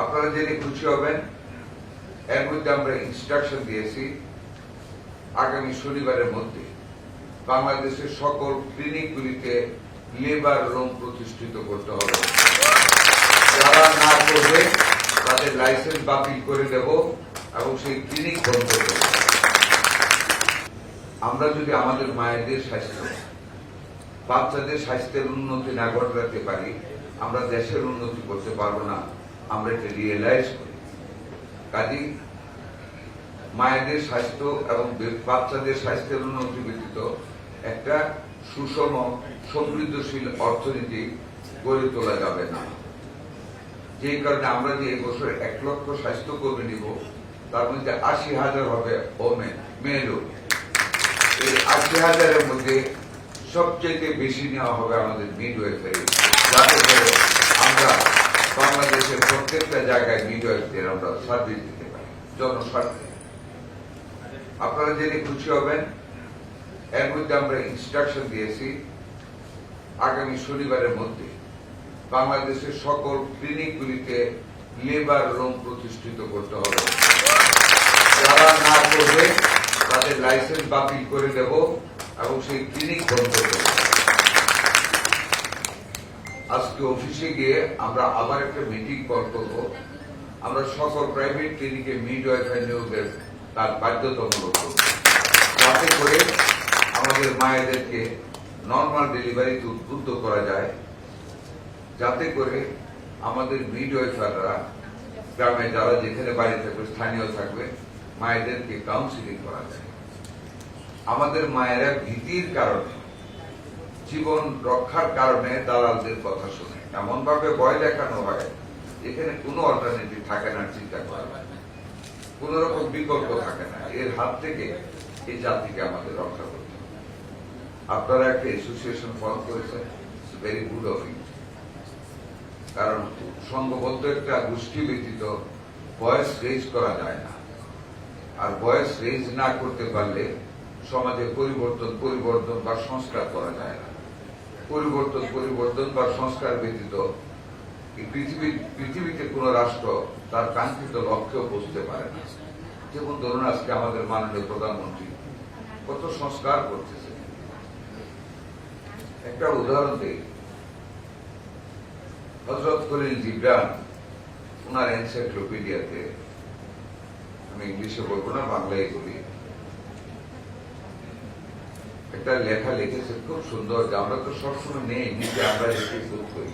আপনারা জেনে খুশি হবেন, এর মধ্যে আমরা ইনস্ট্রাকশন দিয়েছি আগামী শনিবারের মধ্যে বাংলাদেশের সকল ক্লিনিকগুলিতে লেবার রুম প্রতিষ্ঠিত করতে হবে। যারা না করবে তাদের লাইসেন্স বাতিল করে দেব এবং সেই ক্লিনিক বন্ধ করব। আমরা যদি আমাদের মায়েদের স্বাস্থ্য, বাচ্চাদের স্বাস্থ্যের উন্নতি না ঘটাতে পারি, আমরা দেশের উন্নতি করতে পারবো না। আমরা এটা রিয়েলাইজ করি। কাজেই মায়েদের স্বাস্থ্য এবং বাচ্চাদের স্বাস্থ্যের উন্নতি ব্যতীত একটা সুষম সমৃদ্ধশীল অর্থনীতি গড়ে তোলা যাবে না। যে কারণে আমরা যে এই বছর 1 লক্ষ স্বাস্থ্যকর্মী নিব, তার মধ্যে 80,000 হবে মেয়ে লোক। এই 80,000-এর মধ্যে সবচেয়ে বেশি নেওয়া হবে আমাদের মিডওয়াইফারি, যাতে করে আমরা বাংলাদেশের প্রত্যেকটা জায়গায় মিডওয়াইফদের আমরা সার্ভিস দিতে পারি জনস্বার্থে। আপনারা জেনে খুশি হবেন, এর মধ্যে আমরা ইনস্ট্রাকশন দিয়েছি আগামী শনিবারের মধ্যে বাংলাদেশের সকল ক্লিনিকগুলিতে লেবার রুম প্রতিষ্ঠিত করতে হবে। যারা না করবে তাদের লাইসেন্স বাতিল করে দেব এবং সেই ক্লিনিক বন্ধ করব। আজকে অফিসে গিয়ে আমরা আবার একটা মিটিং কল করব। আমরা সকল প্রাইভেট ক্লিনিকে মিডওয়াইফারি নিয়োগের তার বাধ্যতামূলক করব, যাতে করে আমাদের মায়েদেরকে নর্মাল ডেলিভারিতে উদ্বুদ্ধ করা যায়, যাতে করে আমাদের মিডওয়াইফাররা গ্রামে যারা যেখানে বাড়ি থাকবে, স্থানীয় থাকবে, মায়েদেরকে কাউন্সিলিং করা যায়। আমাদের মায়েরা ভীতির কারণে, জীবন রক্ষার কারণে দালালদের কথা শুনে, এমন ভাবে ভয় দেখানো হয় এখানে কোনো অল্টারনেটিভ থাকে না, চিন্তা করা কোন রকম বিকল্প থাকে না। এর হাত থেকে এই জাতিকে আমাদের রক্ষা করতে হবে। আপনারা একটা অ্যাসোসিয়েশন ফর্ম করেছেন, ভেরি গুড অফ ইউ। কারণ সংঘবদ্ধ একটা গোষ্ঠী ব্যতীত ভয়েস রেজ করা যায় না, আর ভয়েস রেজ না করতে পারলে সমাজে পরিবর্তন বা সংস্কার করা যায় না। পরিবর্তন বা সংস্কার ব্যতীত পৃথিবীতে কোন রাষ্ট্র তার কাঙ্ক্ষিত লক্ষ্যেও পৌঁছতে পারে না। যেমন ধরুন, আজকে আমাদের মাননীয় প্রধানমন্ত্রী কত সংস্কার করতেছে। একটা উদাহরণ দিই, হযরত খলিল জিবরান ওনার এনসাইক্লোপিডিয়াতে, আমি ইংলিশে বলবো না, বাংলায় বলি, একটা লেখা লিখেছে খুব সুন্দর, যে আমরা তো সবসময় নেই, নিতে আমরা রেখে বোধ করি,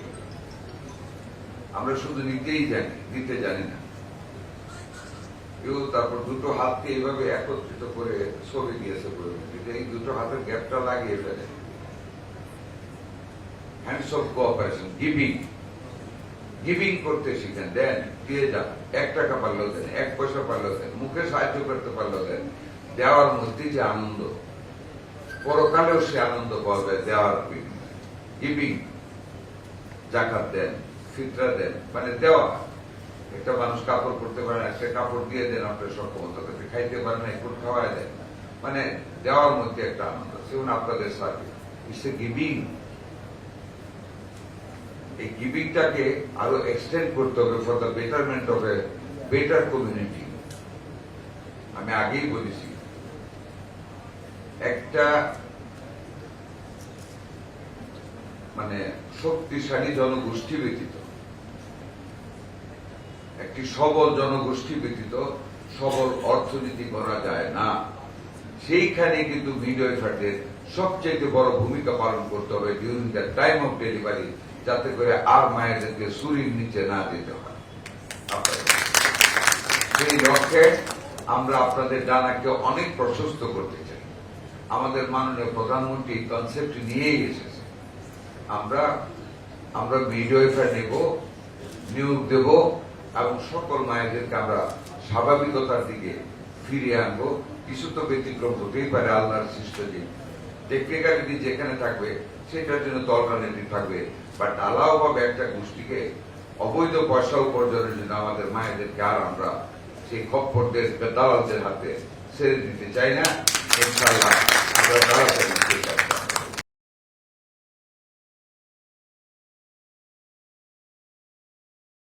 আমরা শুধু নিতেই জানি, দিতে জানি না। কেউ তারপর দুটো হাতকে এইভাবে একত্রিত করে ছবি দিয়েছে, এই দুটো হাতের গ্যাপটা লাগিয়ে ফেলে, হ্যান্ডস অফ কোঅপারেশন, গিভিং করতে শিখেন, দেন, দিয়ে যান। 1 টাকা পারলেও দেন, 1 পয়সা পারলেও দেন, মুখে সাহায্য করতে পারলেও দেন। দেওয়ার মধ্যে যে আনন্দ, পরকালেও সে আনন্দ পাবে দেওয়ার বিনিময়ে। গিভিং, জাকাত দেন, ফিতরা দেন, মানে দেওয়া। একটা মানুষ কাপড় পরতে পারে না, সে কাপড় দিয়ে দেন আপনার সক্ষমতা, খাইতে পারে না, একটু খাওয়াই দেন, মানে দেওয়ার মধ্যে একটা আনন্দ। সেগুলো আপনাদের সার্ভিস, ইটস এ গিভিং। এই গিভিংটাকে আরো এক্সটেন্ড করতে হবে for the betterment of a better community. আমি আগেই বলেছি, একটা মানে শক্তিশালী জনগোষ্ঠী ব্যতীত, একটি সবল জনগোষ্ঠী ব্যতীত সবল অর্থনীতি করা যায় না। সেইখানে কিন্তু মিডওয়াইফারদের সবচেয়ে বড় ভূমিকা পালন করতে হবে during the time of delivery, যাতে করে আর মায়েদেরকে ছুরির নিচে না দিতে হয়। সেই লক্ষ্যে আমরা আপনাদের ডানাকে অনেক প্রশস্ত করতে চাই। আমাদের মাননীয় প্রধানমন্ত্রী কনসেপ্ট নিয়েই এসেছে। আমরা মিডওয়াইফার নেব, নিয়োগ দেব এবং সকল মায়েদেরকে আমরা স্বাভাবিকতার দিকে ফিরিয়ে আনবো। কিছু তো ব্যতিক্রম হতেই পারে, আল্লাহর সৃষ্ট জীব, টেকনিক্যালিটি যেখানে থাকবে সেটার জন্য তো অল্টারনেটিভ থাকবে, বাট আলাওভাবে একটা গোষ্ঠীকে অবৈধ পয়সা উপার্জনের জন্য আমাদের মায়েদেরকে আর আমরা সেই খপ্পরদের দালালদের হাতে ছেড়ে দিতে চাই না। ইনশাআল্লাহ আমরা তাড়াতাড়ি